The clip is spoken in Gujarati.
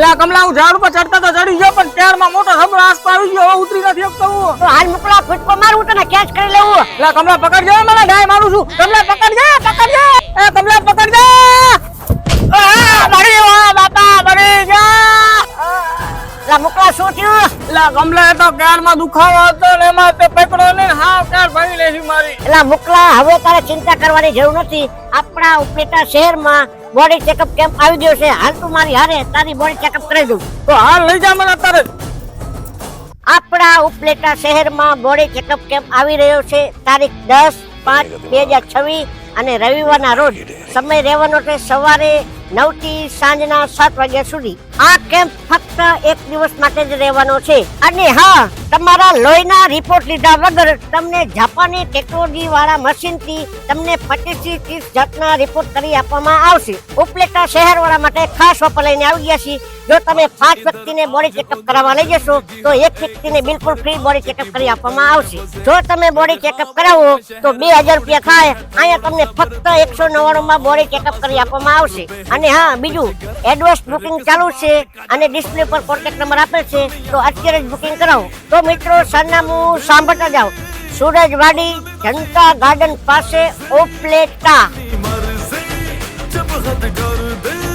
લા કમલા હું ઝાડ ઉપર ચડતા તો ચડી ગયો પણ ત્યારમાં મોટો થબડો આસપાસ આવી ગયો હવે ઉતરી નથી શકતો હું તો હાલ મોકલા ફૂટકો મારું તને કેચ કરી લેવું લા કમલા પકડજે મને ડાય મારું છું કમલા પકડજે એ કમલા પકડજે મરી ગયો બાપા મરી ગયો લા મોકલા શું થયું લા કમલા તો કારમાં દુખાવો હતો ને એમાં તે પકડો ને હાવ કાર ભાંગી લેશી મારી એલા મોકલા હવે તારે ચિંતા કરવાની જરૂર નથી આપણા ઉપલેટા શહેરમાં બોડી ચેકઅપ કેમ્પ આવી ગયો છે હાલ તું મારી હારે તારી બોડી ચેકઅપ કરી દઉં તો હાલ લઈ જા મને અત્યારે આપણા ઉપલેટા શહેરમાં બોડી ચેકઅપ કેમ્પ આવી રહ્યો છે તારીખ 10/5/2026 અને રવિવારના રોજ સમય રહેવાનો છે સવારે 9 થી સાંજના 7 વાગ્યા સુધી આ કેમ્પ ફક્ત એક દિવસ માટે જ રહેવાનો છે અને હા તમારા લોહીના રિપોર્ટ લીધા વગર તમને જાપાની ટેકનોલોજી વાળા મશીનથી તમને 25 થી 30 જાતના રિપોર્ટ કરી આપવામાં આવશે ઉપલેટા શહેર વાળા માટે ખાસ ઓફર લઈને આવી ગયા છીએ જો તમે 5 વ્યક્તિને બોડી ચેકઅપ કરાવવા લઈ જશો તો એક વ્યક્તિને બિલકુલ ફ્રી બોડી ચેકઅપ કરી આપવામાં આવશે જો તમે બોડી ચેકઅપ કરાવો તો 2000 રૂપિયા થાય અહીંયા તમને ફક્ત 199 માં બોડી ચેકઅપ કરી આપવામાં આવશે અને હા બીજું એડવાન્સ બુકિંગ ચાલુ છે અને ડિસ્પ્લે પર કોન્ટેક્ટ નંબર આપેલ છે તો અત્યારે જ બુકિંગ કરાવો તો મિત્રો સરનામું સાંભળતા જાઓ સુરજવાડી જનતા ગાર્ડન પાસે ઉપલેટા जब हद कर दे